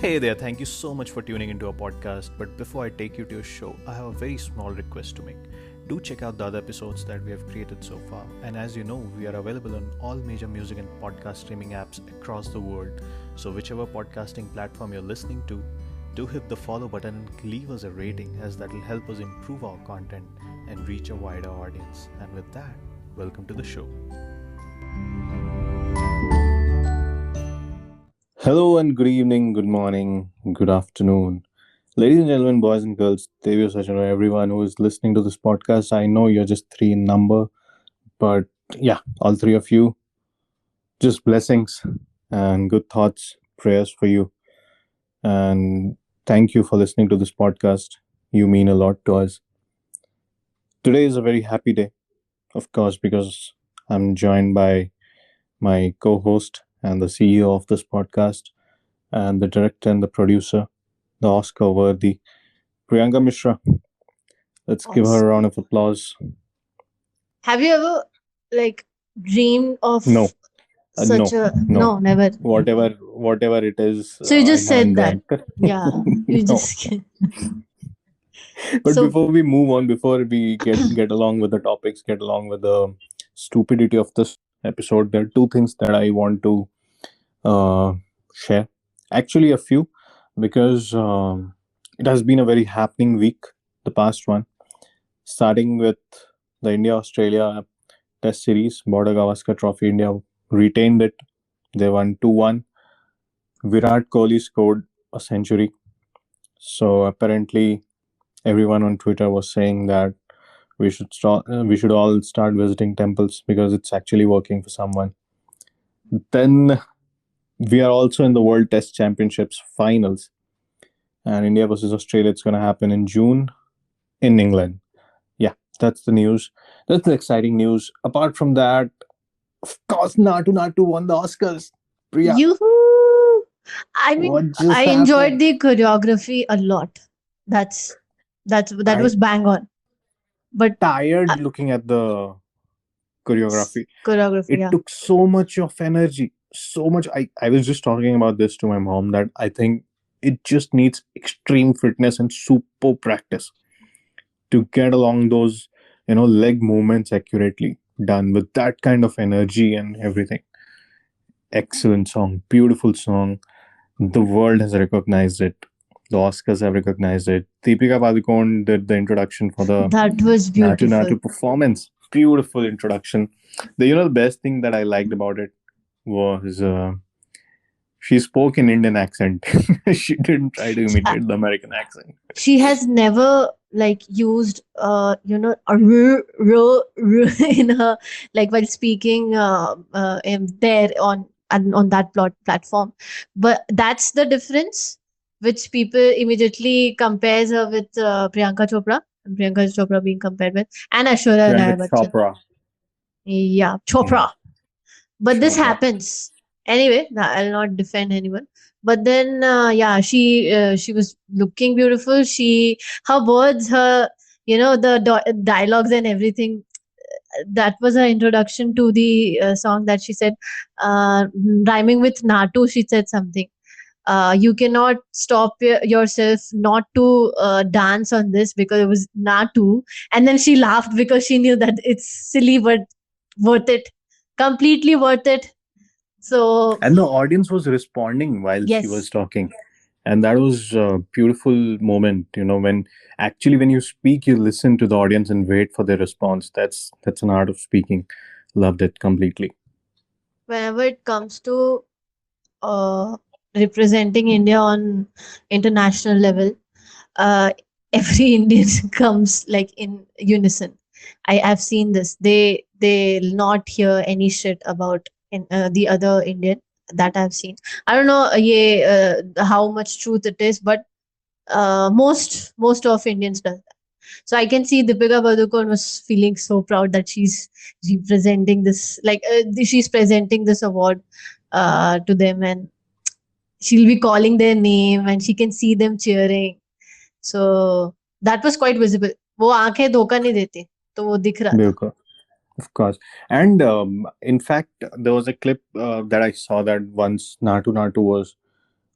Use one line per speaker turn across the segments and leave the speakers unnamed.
Hey there, thank you so much for tuning into our podcast. But before I take you to your show, I have a very small request to make. Do check out the other episodes that we have created so far. And as you know, we are available on all major music and podcast streaming apps across the world. So, whichever podcasting platform you're listening to, do hit the follow button and leave us a rating, as that will help us improve our content and reach a wider audience. And with that, welcome to the show. Hello and good evening, good morning, good afternoon. Ladies and gentlemen, boys and girls, Devyo Sajano, everyone who is listening to this podcast, I know you're just three in number, but yeah, all three of you, just blessings and good thoughts, prayers for you. And thank you for listening to this podcast. You mean a lot to us. Today is a very happy day, of course, because I'm joined by my co host and the CEO of this podcast, and the director and the producer, the Oscar worthy Priyanka Mishra. Let's give her a
Awesome.
round of applause.
Have you ever like dreamed of
No,
such
no,
a
no.
no, never.
Whatever it is,
So you
I
just
now
said that.
invent.
Yeah. You
No.
just
But
so
before we move on, before we get along with the topics, get along with the stupidity of this episode, there are two things that I want to uh, share. Actually, a few, because it has been a very happening week, the past one, starting with the India Australia Test Series, Border Gavaskar Trophy. India retained it. They won 2-1. Virat Kohli scored a century. So apparently, everyone on Twitter was saying that we should all start visiting temples because it's actually working for someone. Then we are also in the World Test Championships finals, and India versus Australia. It's going to happen in June in England. Yeah, that's the news. That's the exciting news. Apart from that, of course, Natu won the Oscars. Priya,
you I mean
what just
I enjoyed
happened?
the choreography a lot. That's that
I
was bang on. But uh,
tired looking at the choreography.
choreography,
It
yeah.
took so much of energy, so much. I was just talking about this to my mom that I think it just needs extreme fitness and super practice to get along those, leg movements accurately done with that kind of energy and everything. Excellent song, beautiful song. The world has recognized it. The Oscars have recognized it. Deepika Padukone did the introduction for the
That was
Natu
beautiful.
Natu performance. Beautiful introduction. The best thing that I liked about it was she spoke in Indian accent. She didn't try to imitate the American accent.
She has never like used a in her, like while speaking there on that platform, but that's the difference which people immediately compares her with Priyanka Chopra being compared with, and Aishwarya Rai
Priyanka
Bachchan.
Chopra.
Yeah,
Yeah,
Chopra. But this
Chopra.
happens anyway. I'll not defend anyone. But then yeah, she was looking beautiful. Her words, her, the dialogues and everything, that was her introduction to the song that she said, uh, rhyming with Natu. She said something, you cannot stop yourself not to dance on this because it was Natu. And then she laughed because she knew that it's silly but worth it, completely worth it. So
And the audience was responding while she was
yes,
talking. And that was a beautiful moment, when actually when you speak, you listen to the audience and wait for their response. That's an art of speaking. Loved it completely.
whenever it comes to uh, representing India on international level, uh, every Indian comes like in unison. I've seen this. They'll not hear any shit about the other Indian that I've seen. I don't know how much truth it is, but most of Indians does that. So I can see Deepika Padukone was feeling so proud that she's representing this, like she's presenting this award to them, and she'll be calling their name, and she can see them cheering. So that was quite visible. वो आंखें धोखा नहीं देती, तो वो दिख रहा था.
Bilkul. Of course. And in fact, there was a clip that I saw that once Natu was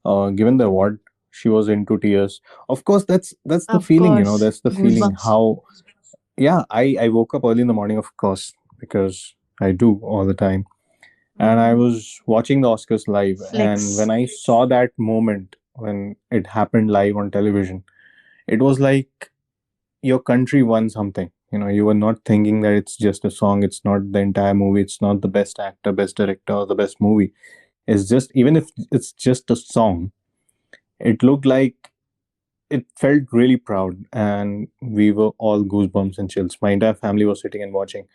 given the award, she was into tears. Of course, that's the
Of
feeling, you know.
course,
That's the feeling.
goosebumps.
How yeah, I woke up early in the morning, of course, because I do all the time, and I
Mm.
was watching the Oscars live. And when
Flex.
I saw that moment when it happened live on television, it was like your country won something. You know, you were not thinking that it's just a song, it's not the entire movie, it's not the best actor, best director, or the best movie. It's just, even if it's just a song, it looked like, it felt really proud, and we were all goosebumps and chills. My entire family was sitting and watching,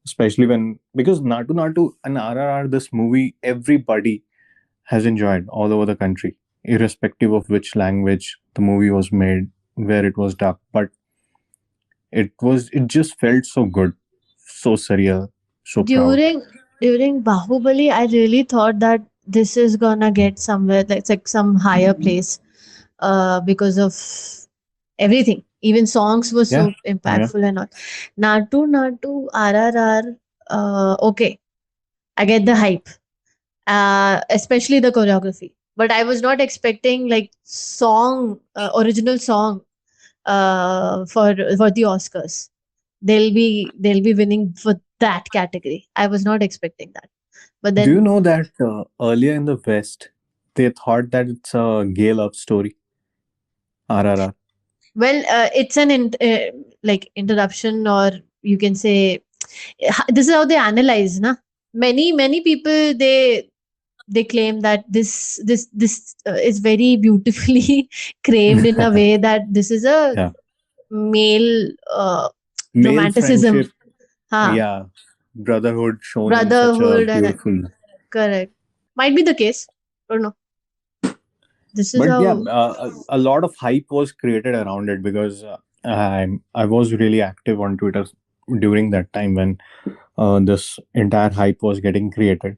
especially when, because Natu Natu and RRR, this movie, everybody has enjoyed all over the country, irrespective of which language the movie was made, where it was dubbed. But it just felt so good, so surreal, so proud.
During Bahubali, I really thought that this is gonna get somewhere, like some higher place, because of everything. Even songs were
Yeah,
so
yeah.
impactful and all. Natu Natu RRR. Okay, I get the hype, especially the choreography. But I was not expecting like original song, for the Oscars. They'll be winning for that category. I was not expecting that. But
Do you
then,
know that earlier in the West, they thought that it's a gay love story, RRR?
well, it's like interruption, or you can say, this is how they analyze, na. Many people, they claim that this is very beautifully craved in a way that this is a
Yeah.
male
Male
romanticism,
friendship,
huh?
yeah, brotherhood shown in such a
Brotherhood, and
beautiful.
correct, might be the case. Don't know. This is
But yeah,
how.
a lot of hype was created around it, because I was really active on Twitter during that time when this entire hype was getting created.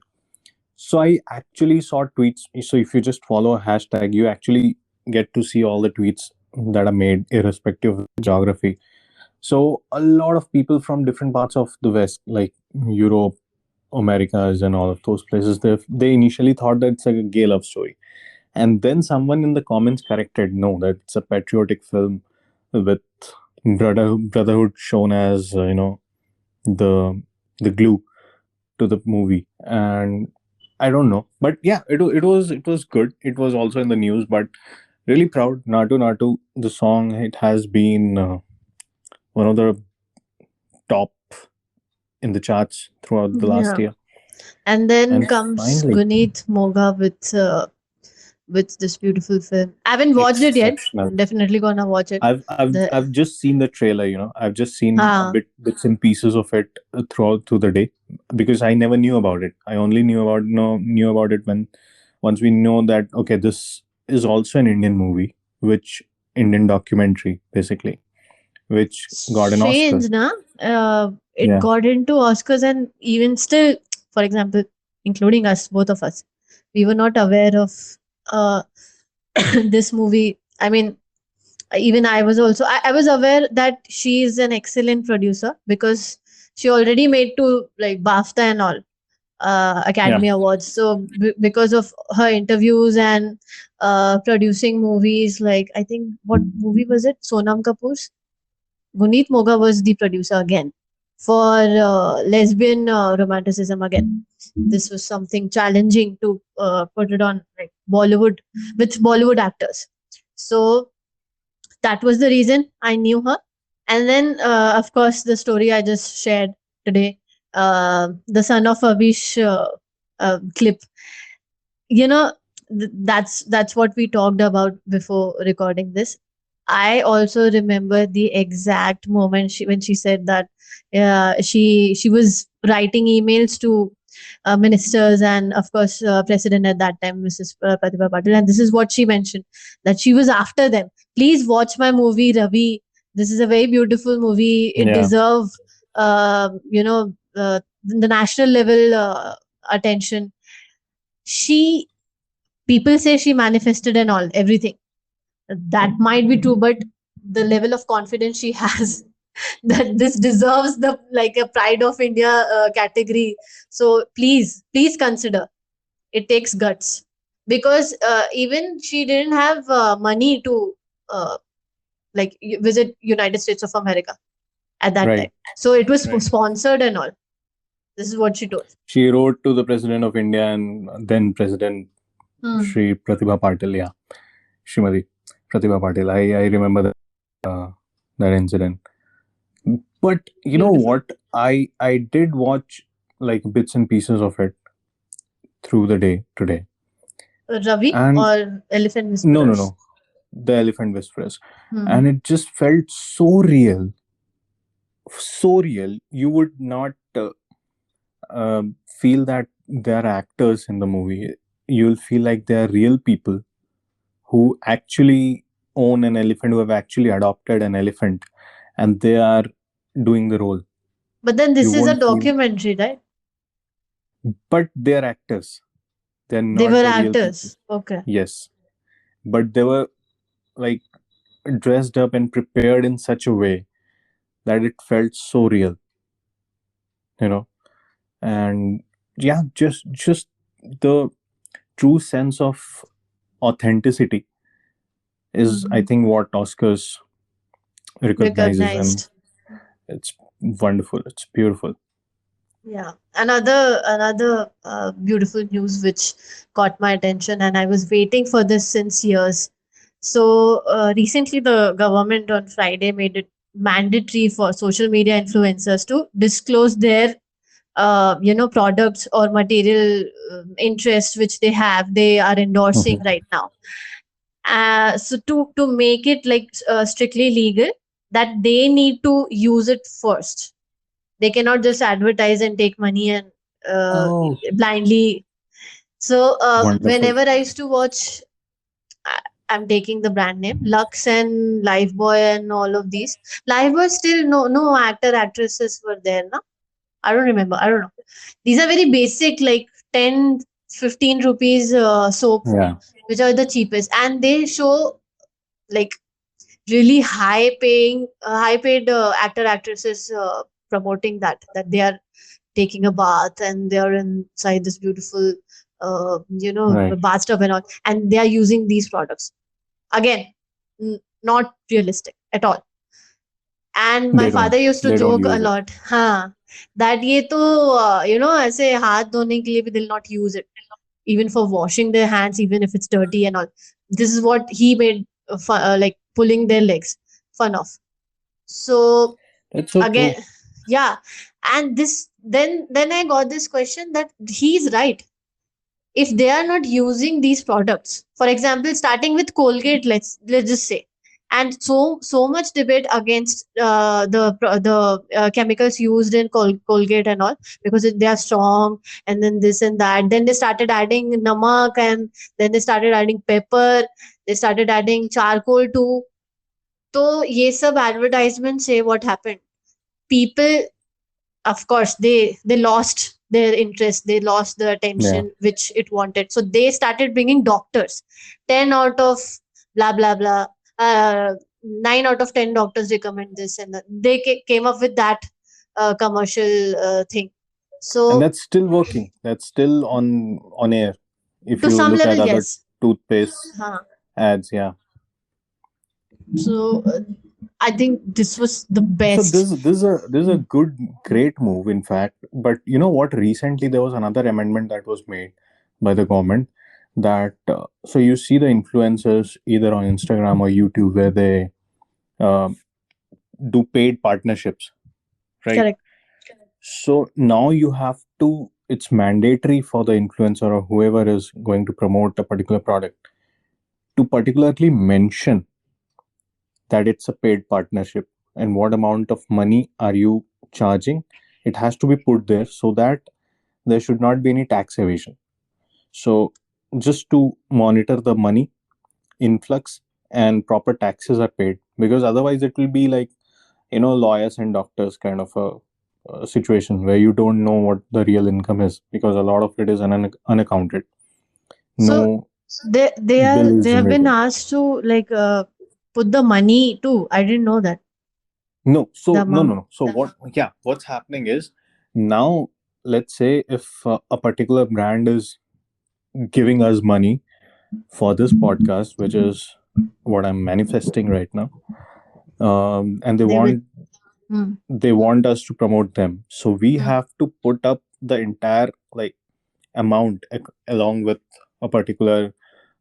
So I actually saw tweets. So if you just follow a hashtag, you actually get to see all the tweets that are made, irrespective of geography. So a lot of people from different parts of the West, like Europe, Americas, and all of those places, they initially thought that it's like a gay love story, and then someone in the comments corrected, no, that it's a patriotic film with brotherhood shown as the the glue to the movie. And I don't know, but yeah, it was good. It was also in the news, but really proud. Natu Natu, the song, it has been one of the top in the charts throughout the last
Yeah.
year.
And then
And
comes
finally,
Guneet Moga with this beautiful film. I haven't watched it yet.
exceptional.
Definitely gonna watch it. The
I've just seen the trailer. I've just seen a
ah
bits and pieces of it through the day, because I never knew about it. I only knew about it when, once we know that, okay, this is also an Indian movie, which Indian documentary basically, which got an Oscar.
strange, na. It
Yeah,
got into Oscars, and even still, for example, including us, both of us, we were not aware of uh this movie. I mean, even I was also, I was aware that she is an excellent producer because she already made to like BAFTA and all,
yeah,
Academy Awards. So because of her interviews and producing movies, like I think, what movie was it? Sonam Kapoor's. Guneet Moga was the producer again for lesbian romanticism again. This was something challenging to put it on like Bollywood, with Bollywood actors. So that was the reason I knew her. And then, of course, the story I just shared today, the son of Abish clip. You know, that's what we talked about before recording this. I also remember the exact moment when she said that she was writing emails to ministers and of course president at that time, Mrs. Pratibha Patil, and this is what she mentioned, that she was after them. Please watch my movie, Ravi. This is a very beautiful movie. It
yeah.
deserves the national level attention. She People say she manifested and all everything. That might be true, but the level of confidence she has that this deserves the like a pride of India category. So please consider. It takes guts. because even she didn't have money to uh, visit United States of America at that time.
Right.
So it was sponsored and all. This is what she told.
She wrote to the president of India and then President
Hmm.
Shri Pratibha Patil. Yeah, Shrimati Pratibha Patil. I remember that incident. But you know
Beautiful.
what? I did watch like bits and pieces of it through the day today,
Ravi
and
or Elephant
no,
Whisperers?
no, the Elephant Whisperers,
Hmm.
and it just felt so real, so real. You would not feel that they're actors in the movie. You'll feel like they're real people who actually own an elephant, who have actually adopted an elephant, and they are doing the role.
But then
You
this is a
won't feel,
documentary, right?
but they're actors. They're
They
not
were
the real people.
actors. Okay.
Yes, but they were like dressed up and prepared in such a way that it felt so real, you know. And yeah, just the true sense of authenticity is, I
Hmm.
think, what Oscars recognizes, and
Recognized.
it's wonderful. It's beautiful.
Yeah. Another beautiful news which caught my attention, and I was waiting for this since years. So recently, the government on Friday made it mandatory for social media influencers to disclose their products or material interest which they are endorsing
Mhm.
right now. So to make it strictly legal, that they need to use it first. They cannot just advertise and take money and uh,
Oh,
blindly. So
wonderful.
whenever I used to watch, I- I'm taking the brand name Lux and Lifebuoy and all of these. Lifebuoy still no actor actresses were there, no? I don't remember. I don't know. These are very basic, like 10, 15 rupees soap,
Yeah,
which are the cheapest, and they show like really high paid actor actresses promoting that they are taking a bath and they are inside this beautiful
right.
bathtub and all, and they are using these products again. Not realistic at all. And my
They
father
don't.
used to
They don't
joke a
use it.
lot, हाँ, that ये तो ऐसे हाथ धोने के लिए भी they'll not use it, even for washing their hands, even if it's dirty and all. This is what he made like pulling their legs fun of. So
It's so
again,
true.
yeah. And this then I got this question that he's right. If they are not using these products, for example, starting with Colgate, let's just say, and so much debate against the chemicals used in Colgate and all, because they are strong, and then this and that, then they started adding namak, and then they started adding pepper, they started adding charcoal too. So ye sab advertisements say what happened. People, of course, they lost their interest, they lost the
Yeah.
attention which it wanted, so they started bringing doctors. 10 out of blah blah blah, 9 out of 10 doctors recommend this, and that. They came up with that commercial thing.
And
So
that's still working. That's still on air. If
to
you
some
look
level,
at other
yes.
toothpaste
Huh.
ads, yeah.
So I think this was the
So
best.
this is a good, great move, in fact. But you know what? Recently, there was another amendment that was made by the government, that so you see the influencers either on Instagram or YouTube where they uh, do paid partnerships, right?
Correct.
So now you have to. It's mandatory for the influencer or whoever is going to promote a particular product to particularly mention that it's a paid partnership and what amount of money are you charging. It has to be put there so that there should not be any tax evasion. So just to monitor the money influx and proper taxes are paid, because otherwise it will be like, lawyers and doctors kind of a situation where you don't know what the real income is because a lot of it is unaccounted.
So
No
they
bill is
have been
generated.
asked to put the money too. I didn't know that.
No,
The
so no, no,
amount.
no. So what? Yeah, what's happening is now, let's say if a particular brand is giving us money for this podcast, which is what I'm manifesting right now. And
They will. Hmm.
they want us to promote them, so we
Hmm.
have to put up the entire like amount along with a particular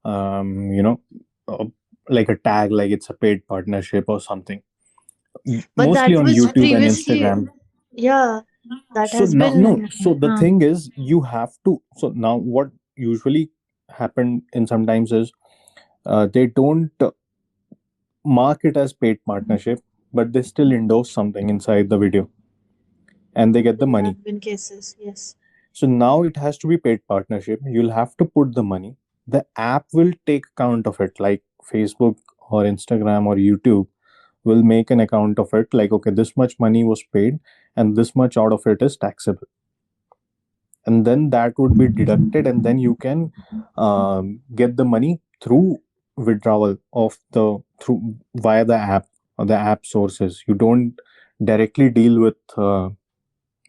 um, you know uh, like a tag, like it's a paid partnership or something,
But
mostly
that
on
was
YouTube and
previously,
Instagram.
yeah, that
So
has
now, no,
been.
so the
Huh.
thing is, you have to. So now, what usually happen in sometimes is they don't mark it as paid partnership, but they still endorse something inside the video and they get the
There
money.
have been cases, yes.
So now it has to be paid partnership. You'll have to put the money. The app will take account of it, like Facebook or Instagram or YouTube will make an account of it. Like, okay, this much money was paid and this much out of it is taxable. And then that would be deducted, and then you can get the money through withdrawal of the through via the app or the app sources. You don't directly deal with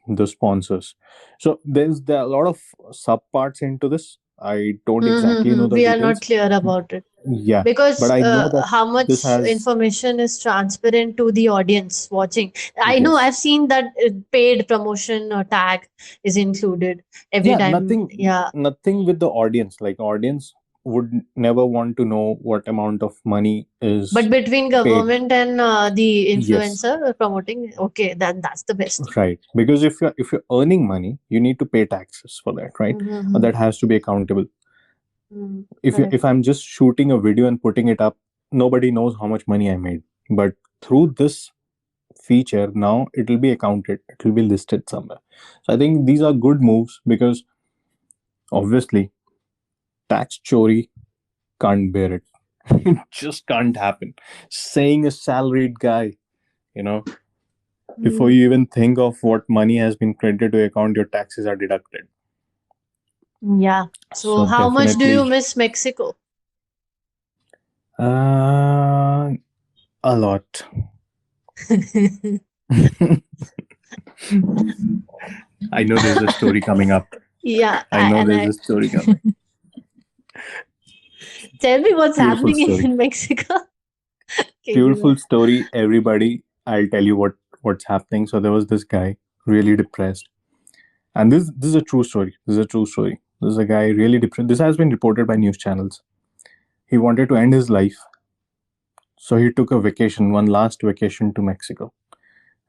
the sponsors. So there are a lot of sub parts into this. I don't exactly know the
We are not
details.
clear about it
Yeah, but
because
I know that
how
this
much
has,
information is transparent to the audience watching. I know
yes,
I've seen that paid promotion or tag is included every
yeah,
time. Yeah,
nothing with the audience. Like audience would never want to know what amount of money
but
is
between
paid.
government and the
Yes,
influencer promoting, okay, then that's the best thing.
right. Because if you're earning money, you need to pay taxes for that, right? Or
Mm-hmm.
that has to be accountable.
Correct.
If I'm just shooting a video and putting it up, nobody knows how much money I made. But through this feature, now it will be accounted. It will be listed somewhere. So I think these are good moves because obviously tax chori can't bear it. It just can't happen. Saying a salaried guy, you know, before
Mm,
you even think of what money has been credited to your account, your taxes are deducted.
yeah. So
So
how much do you
definitely,
miss Mexico?
uh, a lot. I know there's a story coming up.
Yeah,
I know
and
there's
I
a story coming.
tell me what's
Beautiful
happening
story.
in Mexico.
Beautiful
KGY.
story. Everybody, I'll tell you what's happening. So there was this guy really depressed, and this is a true story. This is a true story. This is a guy really depressed. This has been reported by news channels. He wanted to end his life, so he took a vacation, one last vacation to Mexico,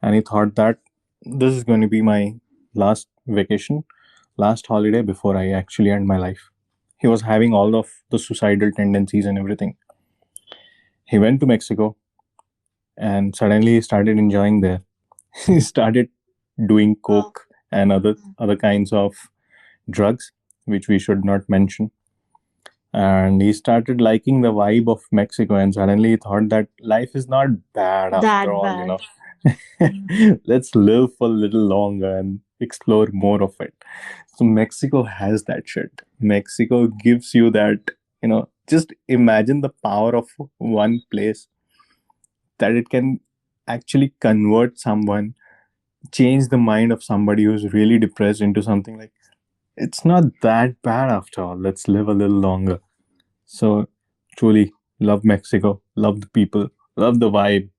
and he thought that this is going to be my last vacation, last holiday before I actually end my life. He was having all of the suicidal tendencies and everything. He went to Mexico and suddenly he started enjoying there. He started doing
Wow.
coke and other kinds of drugs, which we should not mention. And he started liking the vibe of Mexico, and suddenly he thought that life is not bad after
That
all,
bad. Mm.
Let's live for a little longer and explore more of it. So Mexico has that shit. Mexico gives you that, just imagine the power of one place, that it can actually convert someone, change the mind of somebody who's really depressed into something like, it's not that bad after all. Let's live a little longer. So truly love Mexico, love the people, love the vibe,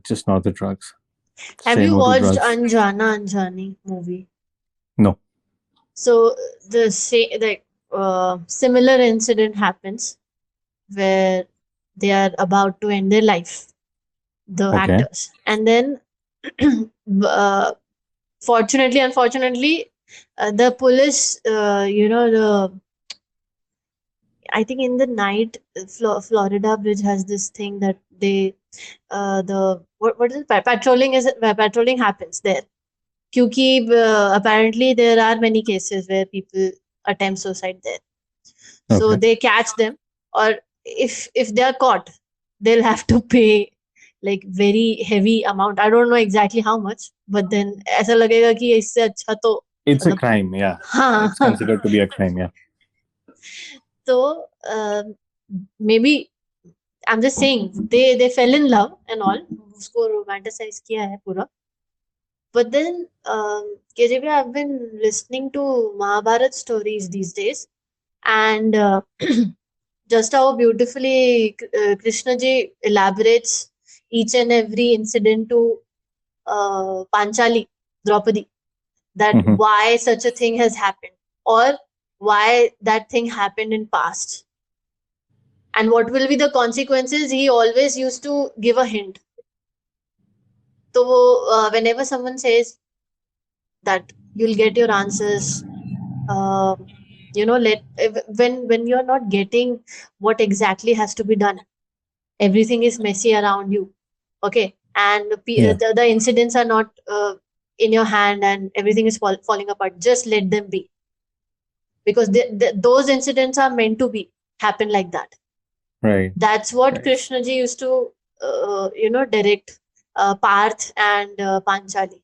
just not the drugs.
Have
Say
you
no to
watched
drugs.
Anjana Anjani movie?
No.
So similar incident happens where they are about to end their life, the
Okay.
actors, and then uh, fortunately, unfortunately, the police, the I think in the night, Florida Bridge has this thing that they, the what is it? Patrolling is patrolling happens there. क्योंकि apparently there are many cases where people attempt suicide there. So
Okay.
they catch them, or if they are caught, they'll have to pay like very heavy amount. I don't know exactly how much, but then ऐसा लगेगा कि इससे अच्छा तो
It's a
मतलब
crime, yeah.
हाँ
It's considered to be a crime, yeah.
तो maybe I'm just saying they fell in love and all, उसको romanticize किया है पूरा. But then KJP, I've been listening to Mahabharat stories these days, And just how beautifully Krishna ji elaborates each and every incident to Panchali, Draupadi, that
Hmm.
why such a thing has happened, or why that thing happened in past, and what will be the consequences. He always used to give a hint. So whenever someone says that you'll get your answers, um, when you're not getting what exactly has to be done, everything is messy around you. Okay, and
Yeah.
the incidents are not in your hand, and everything is falling apart. Just let them be, because those incidents are meant to be happen like that.
Right.
That's what
Right.
Krishna ji used to direct Parth and Panchali.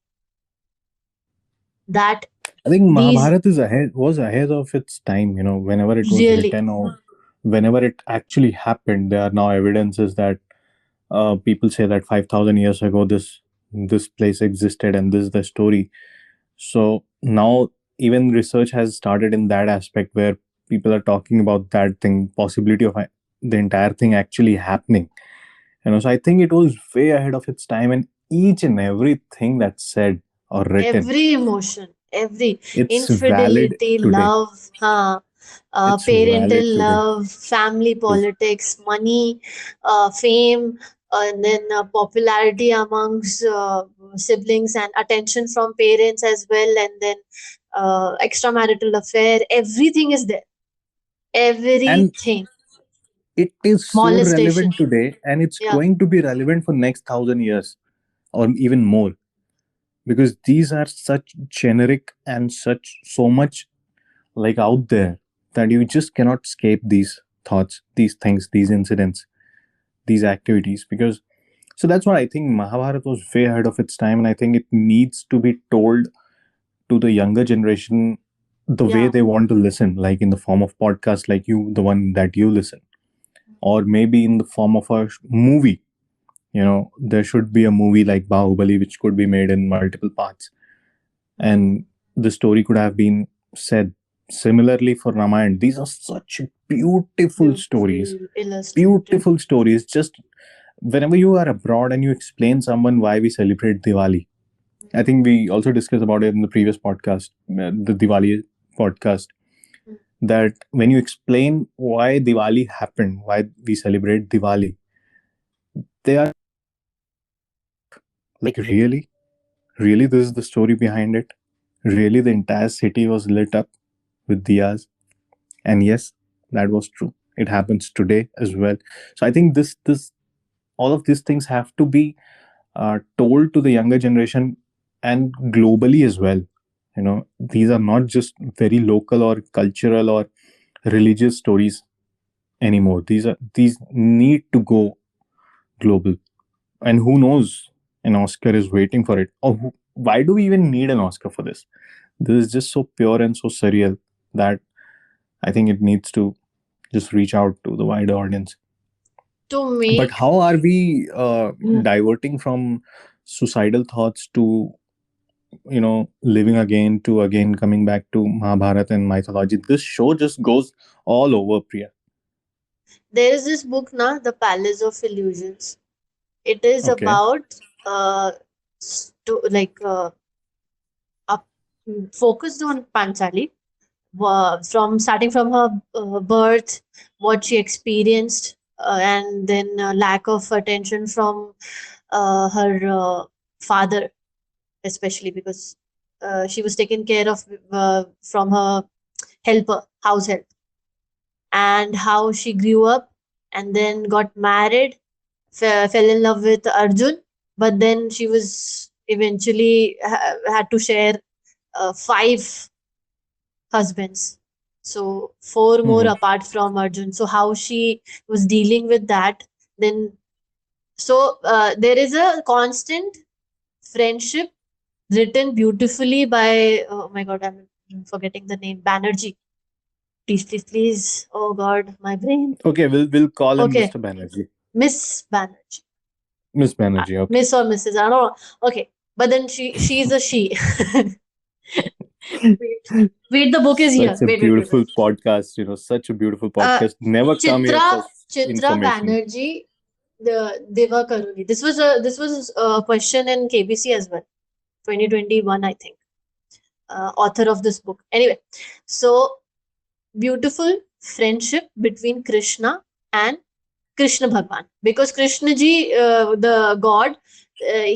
That
I think
these
Mahabharata was ahead of its time. Whenever it was
really
written or whenever it actually happened, there are now evidences that people say that 5,000 years ago this place existed and this is the story. So now even research has started in that aspect where people are talking about that thing, possibility of the entire thing actually happening. So I think it was way ahead of its time, and each and everything that's said or written,
every emotion, every
it's valid
infidelity,
today.
love,
It's
parental
valid today.
love, family
Is
politics, money, fame, and then popularity amongst siblings, and attention from parents as well, and then extramarital affair. Everything is there.
and
Everything.
it is so
Molestation.
relevant today, and it's
Yeah.
going to be relevant for next 1,000 years or even more, because these are such generic and such so much like out there that you just cannot escape these thoughts, these things, these incidents, these activities. Because so that's why I think Mahabharata was way ahead of its time, and I think it needs to be told to the younger generation the way
Yeah.
they want to listen, like in the form of podcast, like you, the one that you listen, or maybe in the form of a movie. There should be a movie like Bahubali which could be made in multiple parts, and the story could have been said similarly for Ramayana. These are such beautiful stories,
Beautiful, illustrated.
beautiful stories. Just whenever you are abroad and you explain someone why we celebrate Diwali, I think we also discussed about it in the previous podcast, the Diwali podcast, that when you explain why Diwali happened, why we celebrate Diwali, they are like, really? Really, this is the story behind it? Really, the entire city was lit up with diyas? And yes, that was true. It happens today as well. So I think all of these things have to be told to the younger generation and globally as well. These are not just very local or cultural or religious stories anymore. These need to go global. And who knows, an Oscar is waiting for it. Or why do we even need an Oscar for this? This is just so pure and so surreal that I think it needs to just reach out to the wider audience.
To
But
make.
how are we
Mm.
diverting from suicidal thoughts to living again, to again coming back to Mahabharata and mythology? This show just goes all over, Priya.
There is this book now, The Palace of Illusions. It is
Okay.
about like up, focused on Panchali, from starting from her birth, what she experienced, and then lack of attention from her father, especially because she was taken care of from her helper, house help, and how she grew up and then got married, fell in love with Arjun, but then she was eventually had to share five husbands. So four more
Hmm.
apart from Arjun. So how she was dealing with that. Then so there is a constant friendship written beautifully by, oh my god, I'm forgetting the name, Banerjee. Please, please, please. Oh god, my brain.
Okay, we'll call him
Okay,
Mr. Banerjee.
Miss Banerjee.
Miss Banerjee. Okay.
Miss or Mrs. I don't know. Okay, but then she's a she. Wait, wait, the book is here.
Such a
Wait, wait, wait,
beautiful
wait.
podcast, such a beautiful
Uh,
podcast. Never come here for
Chitra
information.
Banerjee, the Deva Karuni. This was a question in KBC as well, 2021, I think. Author of this book. Anyway, so beautiful friendship between Krishna and Krishna Bhagwan, because Krishna ji, the god,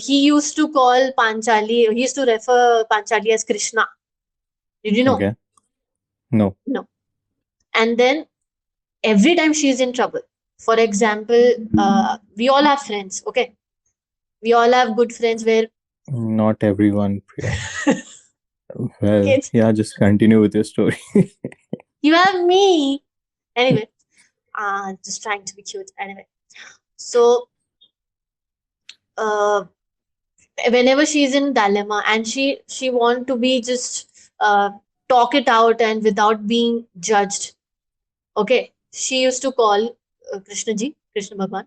he used to call Panchali. He used to refer Panchali as Krishna. Did you know?
Okay. No.
No. And then every time she is in trouble, for example, we all have friends. Okay, we all have good friends where
Not everyone, Priya. Well,
kids,
yeah, just continue with your story.
you have me. Anyway, just trying to be cute. Anyway, so uh, whenever she's in dilemma and she want to be just talk it out and without being judged, okay, she used to call Krishna ji, Krishna Bhagwan,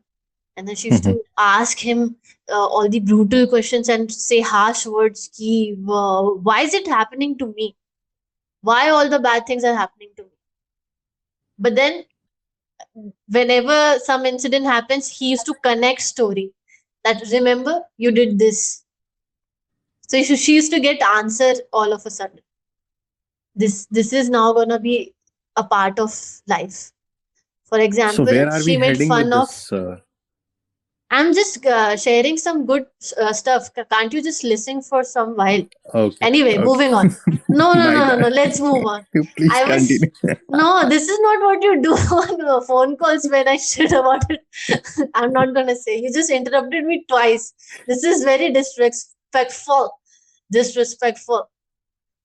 and then she used to ask him all the brutal questions and say harsh words ki, why is it happening to me, why all the bad things are happening to me. But then whenever some incident happens, he used to connect story, that remember you did this. So she used to get answer all of a sudden. This is now gonna be a part of life. For
So
example,
where are we
she made
heading with
fun of.
this?
I'm just sharing some good stuff. Can't you just listen for some while?
Okay,
Anyway,
okay.
moving on. No, no,
My
no, no,
bad.
no. Let's move on.
You please
I was.
continue.
No, this is not what you do on phone calls when I shit about it. I'm not gonna say. You just interrupted me twice. This is very disrespectful. Disrespectful.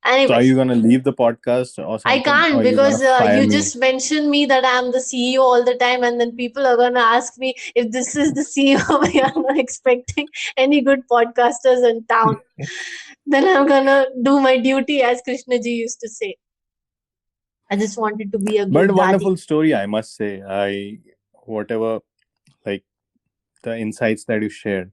So are
Anyways,
you gonna leave the podcast or
I
something,
can't
or you gonna
because
fire
you
me?
just mentioned me that I'm the CEO all the time, and then people are gonna ask me if this is the CEO. We are not expecting any good podcasters in town. Then I'm gonna do my duty, as Krishna ji used to say. I just wanted to be a
But
good
wonderful
dadi.
story, I must say. Whatever, like, the insights that you shared,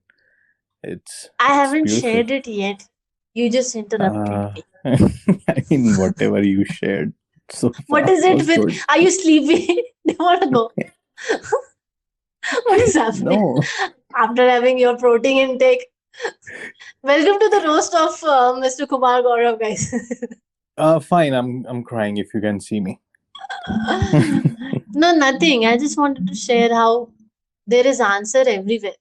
I
it's
haven't
beautiful.
shared it yet. You just interrupted me.
I mean, whatever you shared so
What
far
is it
was
with?
good.
Are you sleepy? Do you wanna go? What is happening?
No.
After having your protein intake. Welcome to the roast of Mr. Kumar Gaurav, guys.
Fine. I'm crying if you can see me.
No, nothing. I just wanted to share how there is answer everywhere.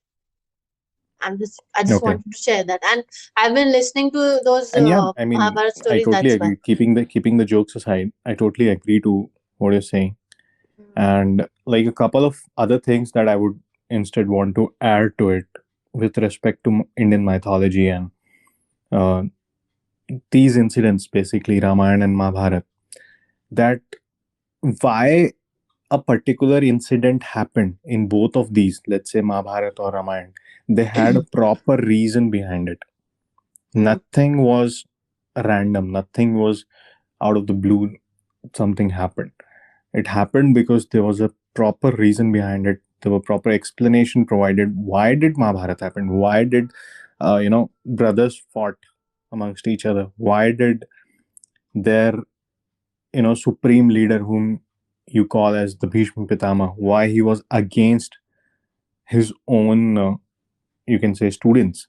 I just
Okay.
wanted to share that, and I've been listening to those
And yeah, I mean,
Mahabharat
I
stories.
totally
That's why.
agree. Keeping the jokes aside, I totally agree to what you're saying. And like a couple of other things that I would instead want to add to it with respect to Indian mythology and uh, these incidents, basically Ramayana and Mahabharata, that why a particular incident happened in both of these, let's say Mahabharata or Ramayana, they had a proper reason behind it.
Hmm.
Nothing was random, nothing was out of the blue, something happened. It happened because there was a proper reason behind it. There were proper explanation provided. Why did Mahabharata happen? Why did brothers fought amongst each other? Why did their supreme leader, whom you call as the Bhishma Pitama, why he was against his own, you can say, students,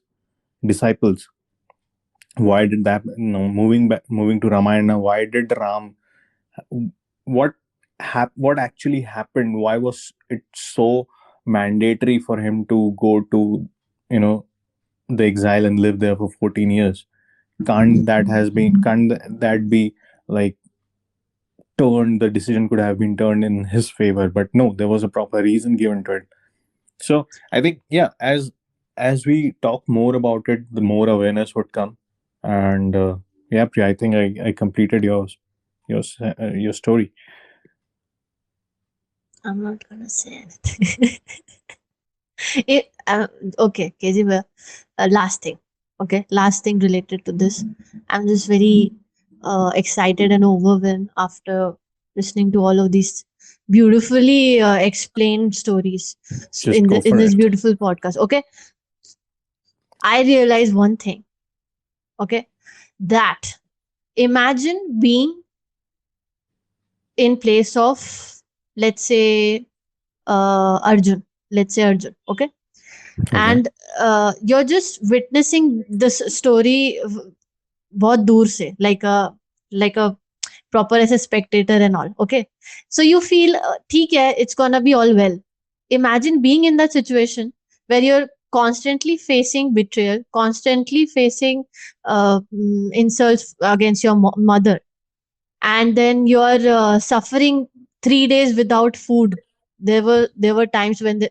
disciples? Why did that? Moving to Ramayana, why did Ram? What what actually happened? Why was it so mandatory for him to go to you know the exile and live there for 14 years? Can't that be like turned? The decision could have been turned in his favor, but no, there was a proper reason given to it. So I think, yeah, as we talk more about it, the more awareness would come. And yeah, Priya, I think I completed your story.
I'm not gonna say anything. Okay, KG, last thing. Okay, last thing related to this. I'm just very excited and overwhelmed after listening to all of these beautifully explained stories
Just go
in
for
this
it.
beautiful podcast. Okay, I realized one thing. Okay, that Imagine being in place of, let's say, Arjun. Let's say Arjun, okay?
Okay.
And you're just witnessing this story बहुत दूर से, like a proper as a spectator and all, okay? So you feel ठीक है, it's gonna be all well. Imagine being in that situation where you're constantly facing betrayal, constantly facing insults against your mother, and then you're suffering 3 days without food. There were times when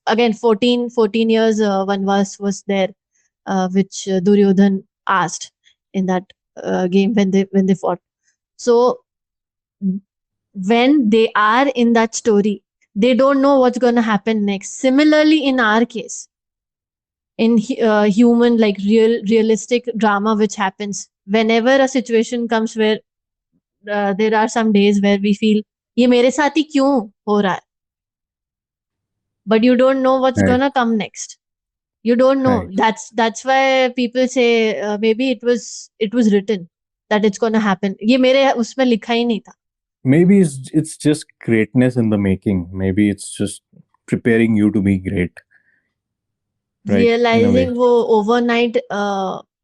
again 14 years vanvas was there, which Duryodhan asked in that game when they fought. So when they are in that story, they don't know what's going to happen next. Similarly, in our case, in human, like realistic drama which happens whenever a situation comes where there are some days where we feel ये मेरे साथ ही क्यों हो रहा है, but you don't know what's
Right.
gonna come next. You don't know.
Right.
That's why people say maybe it was written that it's gonna happen. ये मेरे उसमें लिखा ही नहीं था.
Maybe it's just greatness in the making. Maybe it's just preparing you to be great, right? In a way.
Realizing वो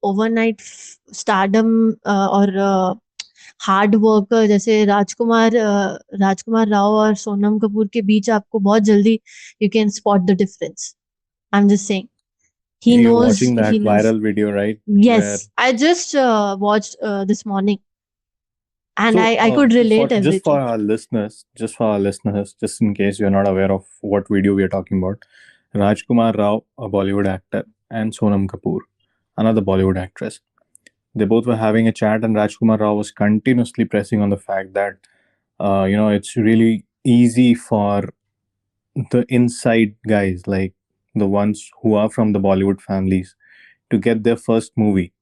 overnight stardom और hard worker जैसे राजकुमार राव और सोनम कपूर के बीच आपको बहुत जल्दी you can spot the difference. I am just saying he
You're
knows
watching
he
that
knows
viral video, right?
Yes,
Where
I just watched this morning, and
so
I could
for
relate
just for
everything.
our listeners, just in case you're not aware of what video we are talking about, Rajkumar Rao, a Bollywood actor, and Sonam Kapoor, another Bollywood actress. They both were having a chat, and Rajkumar Rao was continuously pressing on the fact that it's really easy for the inside guys, like the ones who are from the Bollywood families, to get their first movie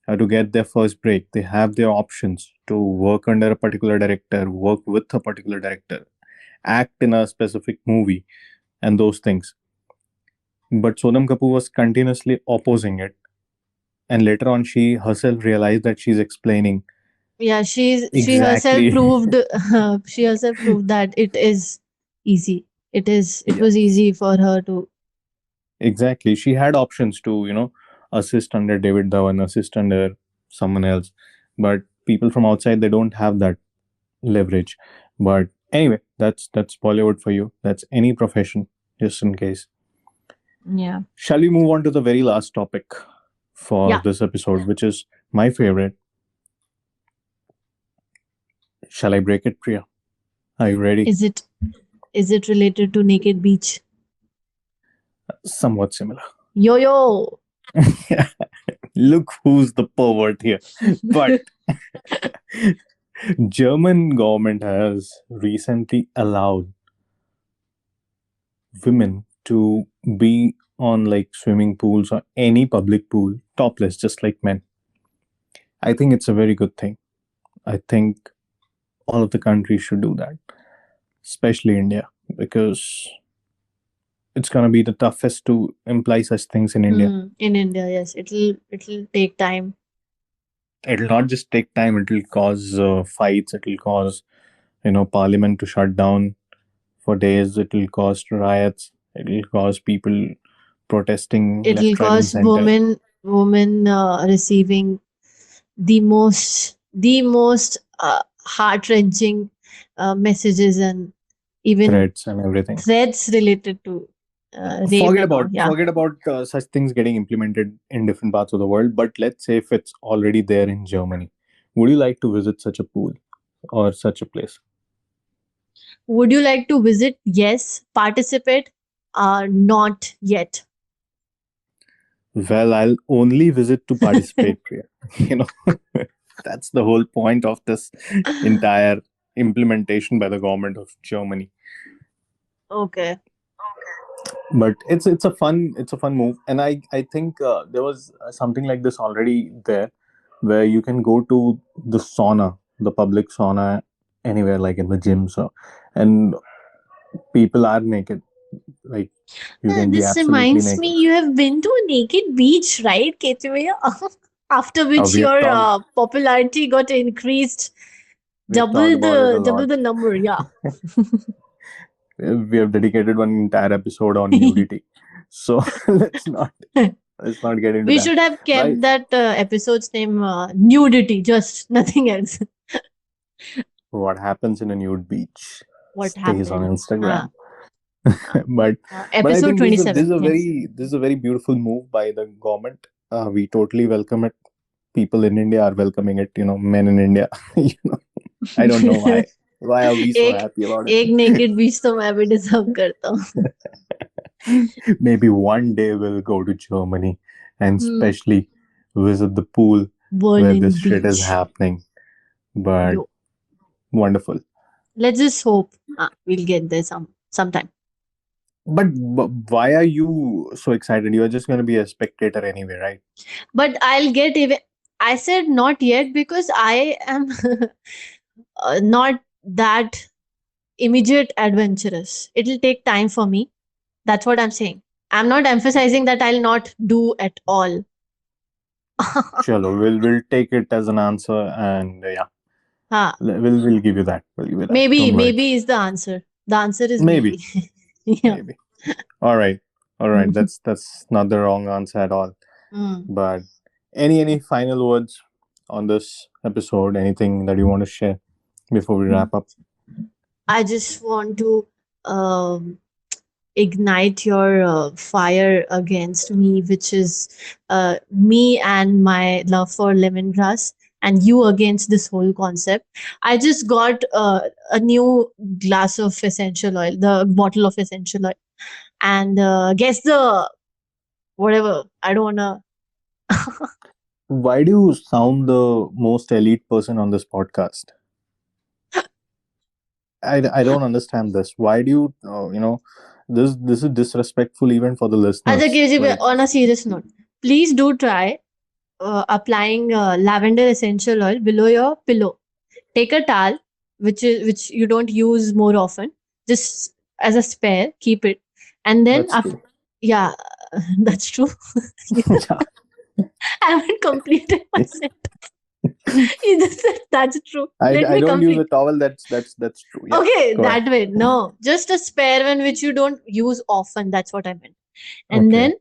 or to get their first break. They have their options to work under a particular director, work with a particular director, act in a specific movie, and those things. But Sonam Kapoor was continuously opposing it. And later on, she herself realized that she's explaining
Yeah, she herself
exactly.
proved she herself proved that it is easy. It
Yeah,
was easy for her to.
exactly. She had options to, assist under David Dhawan, assist under someone else. But people from outside, they don't have that leverage. But anyway, that's Bollywood for you. That's any profession, just in case.
Yeah.
Shall we move on to the very last topic for
Yeah.
this episode, which is my favorite? Shall I break it, Priya? Are you ready?
Is it related to naked beach?
Somewhat similar.
Yo yo.
Look who's the pervert here. But German government has recently allowed women to be on like swimming pools or any public pool topless just like men. I think it's a very good thing. I think all of the countries should do that, especially India, because it's going to be the toughest to imply such things in India.
In India, yes, it'll take time.
It'll not just take time, it'll cause fights, it'll cause, parliament to shut down for days, it'll cause riots, it'll cause people protesting
It'll
left, right, and
cause
center.
women receiving the most heart wrenching messages, and even
Threats and everything.
threats related to rape
Forget
and all.
about
Yeah.
forget about such things getting implemented in different parts of the world. But let's say if it's already there in Germany, would you like to visit such a pool or such a place?
Would you like to visit? Yes. Participate? Not yet.
Well, I'll only visit to participate, Priya. You know, that's the whole point of this entire implementation by the government of Germany.
Okay.
But it's a fun move, and I think there was something like this already there, where you can go to the sauna, the public sauna, anywhere like in the gym, so and people are naked, like you can be
This
absolutely
reminds
naked.
me, you have been to a naked beach, right, Kethuya? After which
We have
your
talked.
popularity got increased
We have talked about it a
double
lot.
the number. Yeah.
We have dedicated one entire episode on nudity. So let's not get into
We
that.
should have
Right.
kept that episode's name nudity, just nothing else.
What happens in a nude beach
What
stays on
happened?
Instagram.
Uh,
but but I
Episode
think this is a this
27.
is a
Yes.
very beautiful move by the government. We totally welcome it. People in India are welcoming it. Men in India. you know, I don't know why. Why are we so
एक
happy about
एक
it?
Naked बीच तो मैं भी deserve करता हूँ.
Maybe one day we'll go to Germany and
Hmm.
especially visit the pool where
Berlin
this shit is
Beach.
happening. But
Yo.
wonderful.
Let's just hope we'll get there sometime.
But why are you so excited? You're just going to be a spectator anyway, right?
But I'll get even. I said not yet because I am not that immediate adventurous. It'll take time for me. That's what I'm saying. I'm not emphasizing that I'll not do at all.
Chalo, we'll take it as an answer, and yeah,
Huh.
we'll give you that. We'll give you that.
Maybe,
Don't worry.
maybe is the answer. The answer is
Maybe,
maybe. Yeah.
maybe. All right, all right. That's not the wrong answer at all.
Mm.
But any final words on this episode? Anything that you want to share before we wrap up?
I just want to um, ignite your fire against me, which is me and my love for lemongrass, and you against this whole concept. I just got a new glass of essential oil, the bottle of essential oil, and guess the whatever. I don't wanna.
Why do you sound the most elite person on this podcast? I don't understand this. Why do you this is disrespectful even for the
Acha
listeners.
KGB,
Like,
on a serious note, please do try applying lavender essential oil below your pillow. Take a towel, which you don't use more often, just as a spare, keep it, and then
that's true.
yeah, that's true.
Yeah.
I haven't completed my sentence. You just said that's true. Let
I
me
don't use
complete.
a towel. That's true. Yeah.
Okay,
Go ahead.
that way. No, just a spare one which you don't use often. That's what I meant. And
Okay.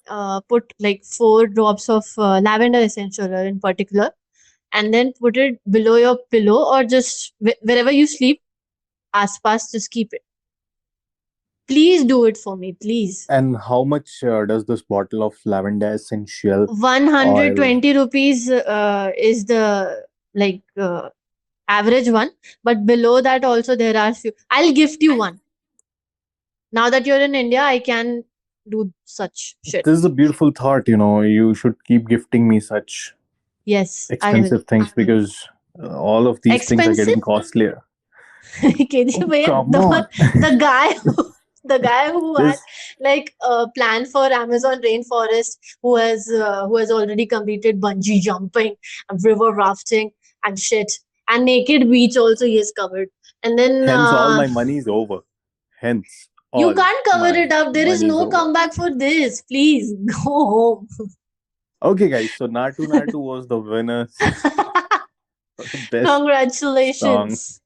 then put like 4 drops of lavender essential oil in particular, and then put it below your pillow or just wherever you sleep. Aspas, just keep it. Please do it for me, please.
And how much does this bottle of lavender essential oil?
120 rupees is the like average one, but below that also there are few. I'll gift you one. Now that you're in India, I can do such shit.
This is a beautiful thought. You should keep gifting me such
Yes, I will.
expensive things because all of these things are
Expensive?
getting costlier.
KG
Oh,
bhaiya,
come on.
the guy the guy who had
This
like a plan for Amazon rainforest, who has already completed bungee jumping and river rafting and shit, and naked beach also he has covered. And then
hence all my money is over. Hence
you
all
can't cover
my
it up. There is
money is
no
over.
comeback for this. Please go home.
Okay, guys. So Natu Natu was the winners for the best song,
Congratulations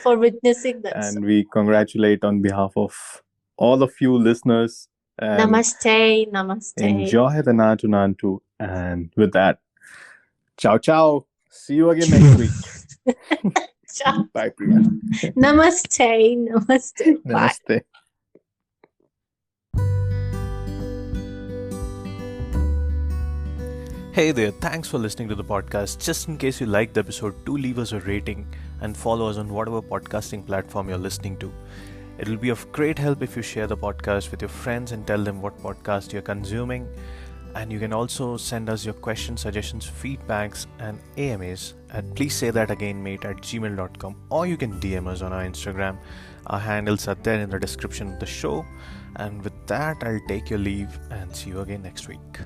for witnessing that song.
and we congratulate on behalf of all of you listeners and
Namaste, namaste.
enjoy the Natu Natu. And with that, ciao ciao. See you again next week.
Ciao.
Bye, Priya.
Namaste, namaste. Bye.
Namaste.
Hey there, thanks for listening to the podcast. Just in case you liked the episode, do leave us a rating and follow us on whatever podcasting platform you're listening to. It will be of great help if you share the podcast with your friends and tell them what podcast you're consuming. And you can also send us your questions, suggestions, feedbacks, and AMAs at pleasesaythatagainmate@gmail.com, or you can DM us on our Instagram. Our handles are there in the description of the show. And with that, I'll take your leave and see you again next week.